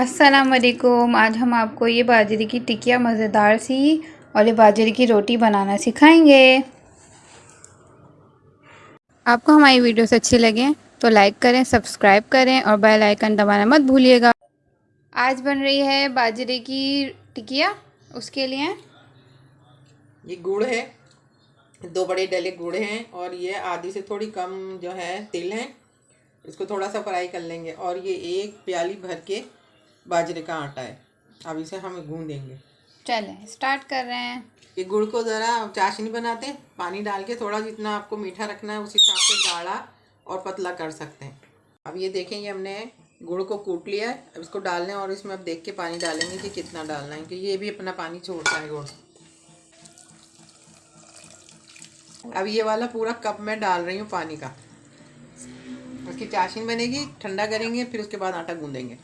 अस्सलाम वालेकुम। आज हम आपको ये बाजरे की टिकिया मज़ेदार सी और ये बाजरे की रोटी बनाना सिखाएंगे। आपको हमारी वीडियोस अच्छी लगें तो लाइक करें, सब्सक्राइब करें और बेल आइकन दबाना मत भूलिएगा। आज बन रही है बाजरे की टिकिया। उसके लिए ये गुड़ है, 2 बड़े डले गुड़ हैं और ये आधी से थोड़ी कम जो है तिल है। इसको थोड़ा सा फ्राई कर लेंगे और ये 1 प्याली भर के बाजरे का आटा है। अब इसे हम गूंदेंगे। चलें स्टार्ट कर रहे हैं। ये गुड़ को ज़रा चाशनी बनाते हैं, पानी डाल के थोड़ा, जितना आपको मीठा रखना है उस हिसाब से गाढ़ा और पतला कर सकते हैं। अब ये देखें, ये हमने गुड़ को कूट लिया है। अब इसको डालना है और इसमें अब देख के पानी डालेंगे कि कितना डालना है, क्योंकि ये भी अपना पानी छोड़ता है गुड़। अब ये वाला पूरा कप मैं डाल रही हूँ पानी का। उसकी चाशनी बनेगी, ठंडा करेंगे, फिर उसके बाद आटा गूंदेंगे।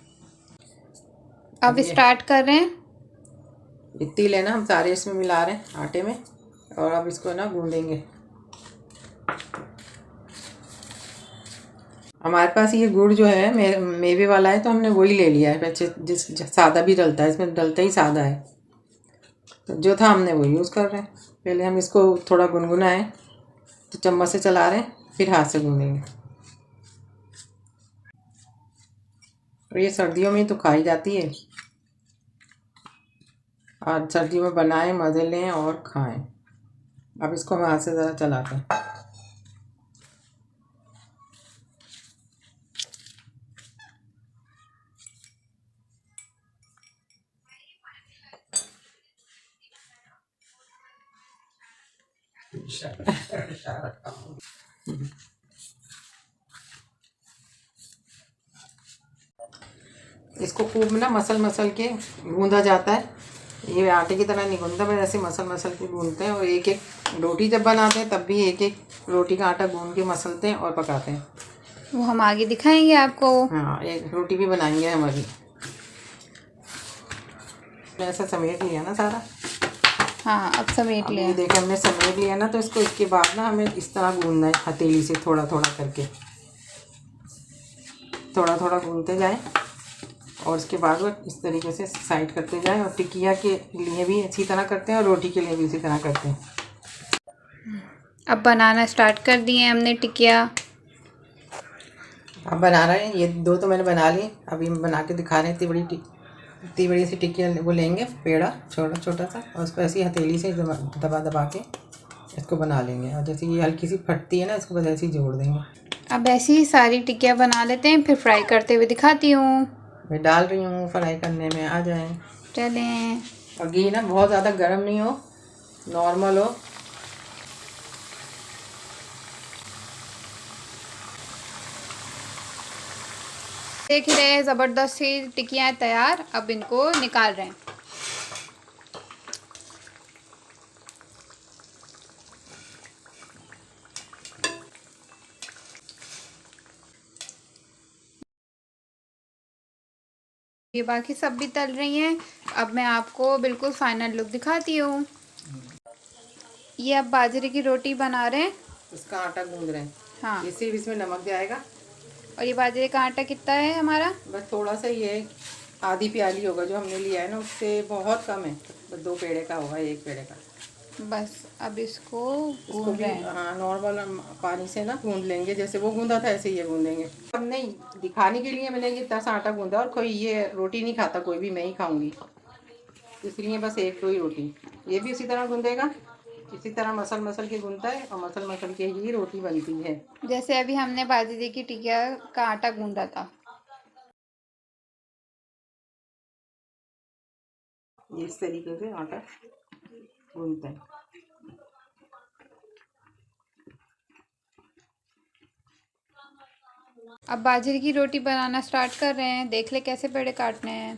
अब स्टार्ट कर रहे हैं। ये तिल है ना, हम सारे इसमें मिला रहे हैं आटे में और अब इसको ना गूंदेंगे। हमारे पास ये गुड़ जो है मेवे वाला है, तो हमने वही ले लिया है। वैसे सादा भी डलता है, इसमें डलता ही सादा है, तो जो था हमने वही यूज़ कर रहे हैं। पहले हम इसको थोड़ा गुनगुना है तो चम्मच से चला रहे हैं, फिर हाथ से गूंदेंगे। और ये सर्दियों में तो खाई जाती है। और सर्दियों में बनाएं, मज़े लें और खाएं। अब इसको हम हाथ से ज़रा चलाते हैं। इसको खूब ना मसल के गूंदा जाता है। ये आटे की तरह नहीं गूंदता, पर ऐसे मसल के गूंदते हैं। और एक एक रोटी जब बनाते हैं तब भी एक एक रोटी का आटा गूंद के मसलते हैं और पकाते हैं। वो हम आगे दिखाएंगे आपको। हाँ, एक रोटी भी बनाएंगे हम अभी। ऐसा समेट लिया ना सारा। हाँ, अब समेट लिया। ये देखें, हमने समेट लिया ना, तो इसको इसके बाद ना हमें इस तरह गूंदना है, हथेली से थोड़ा थोड़ा करके, थोड़ा थोड़ा गूंदते जाएं। और उसके बाद वो इस तरीके से साइड करते जाएं। और टिकिया के लिए भी इसी तरह करते हैं और रोटी के लिए भी इसी तरह करते हैं। अब बनाना स्टार्ट कर दिए हमने टिकिया। अब बना रहे हैं, ये 2 तो मैंने बना ली। अभी हम बना के दिखा रहे हैं। इतनी बड़ी सी टिकिया वो लेंगे, पेड़ा छोटा छोटा सा, और उसको ऐसी हथेली से दबा के इसको बना लेंगे। और जैसे ये हल्की सी फटती है ना, इसको बस ऐसे ही जोड़ देंगे। अब ऐसी ही सारी टिकिया बना लेते हैं, फिर फ्राई करते हुए दिखाती हूँ। मैं डाल रही हूँ फ्राई करने में, आ जाएं। चलें। और घी ना बहुत ज़्यादा गर्म नहीं हो, नॉर्मल हो। देख रहे हैं ज़बरदस्त सी टिकियाँ तैयार। अब इनको निकाल रहे हैं। ये बाकी सब भी तल रही हैं। अब मैं आपको बिल्कुल फाइनल लुक दिखाती हूँ। ये अब बाजरे की रोटी बना रहे हैं। उसका आटा गूंद रहे हैं। हाँ, इससे भी इसमें नमक जाएगा। और ये बाजरे का आटा कितना है हमारा? बस थोड़ा सा ही है, आधी प्याली होगा जो हमने लिया है ना, उससे बहुत कम है। बस 2 पेड़े का होगा, 1 पेड़े का। बस अब इसको इसको गूंद भी रहे हैं। हाँ, नॉर्मल पानी से ना गूंद लेंगे, जैसे वो गूंदा था ऐसे ही ये गूंदेंगे। अब नहीं, दिखाने के लिए मैंने इतना सा आटा गूंदा। और कोई ये रोटी नहीं खाता, कोई भी, मैं ही खाऊंगी, इसलिए बस 1 ही रोटी। ये भी इसी तरह गूंदेगा, इसी तरह मसल के गूंदता है और मसल के ही रोटी बनती है। जैसे अभी हमने बाजरे की टिकिया का आटा गूंदा था। इस तरीके से आटा गूंदता है। अब बाजरे की रोटी बनाना स्टार्ट कर रहे हैं। देख ले कैसे पेड़े काटने हैं।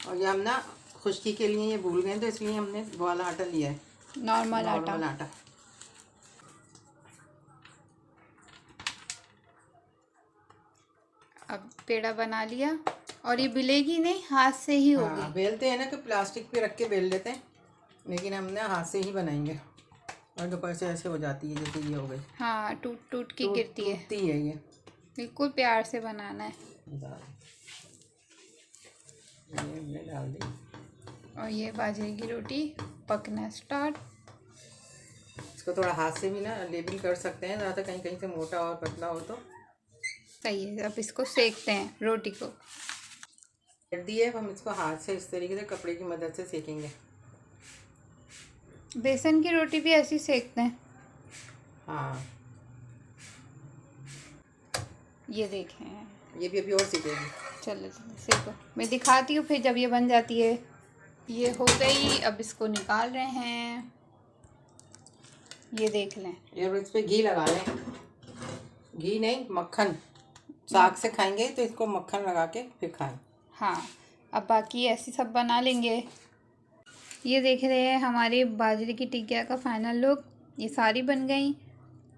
और ये हम ना खुश्की के लिए ये भूल गए, तो इसलिए हमने वो वाला आटा लिया है, नॉर्मल आटा। नॉर्मल आटा। अब पेड़ा बना लिया। और ये बिलेगी नहीं, हाथ से ही होगी। हाँ, बेलते हैं ना कि प्लास्टिक पे रख के बेल लेते हैं, लेकिन हम ना हाथ से ही बनाएंगे। और दोपहर से ऐसे हो जाती है जैसे ये हो गई। हाँ, टूट टूट के गिरती है। टूटती है ये। बिल्कुल प्यार से बनाना है। ये हमने डाल दी। और ये बाजरे की रोटी पकना स्टार्ट। इसको थोड़ा हाथ से भी ना लेबल कर सकते हैं, ज़्यादा कहीं कहीं से मोटा और पतला हो तो। सही है, अब इसको सेकते हैं रोटी को। कर दिए, अब हम इसको हाथ से इस तरीके से कपड़े की मदद से सेकेंगे। बेसन की रोटी भी ऐसी सेकते हैं। हाँ, ये देखें, ये भी अभी और सीखेगी। चलो चलो सेको, मैं दिखाती हूँ फिर जब ये बन जाती है। ये हो गई, अब इसको निकाल रहे हैं। ये देख लें, ये इस पे घी लगा लें, घी नहीं मक्खन। साग से खाएंगे तो इसको मक्खन लगा के फिर खाएं। हाँ अब बाकी ऐसे सब बना लेंगे। ये देख रहे हैं हमारे बाजरे की टिकिया का फाइनल लुक। ये सारी बन गई।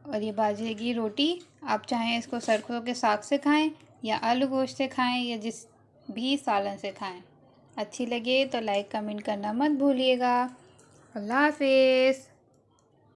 और ये बाजरे की रोटी, आप चाहें इसको सरसों के साग से खाएं या आलू गोश्त से खाएं या जिस भी सालन से खाएं। अच्छी लगे तो लाइक कमेंट करना मत भूलिएगा। अल्लाह हाफिज़।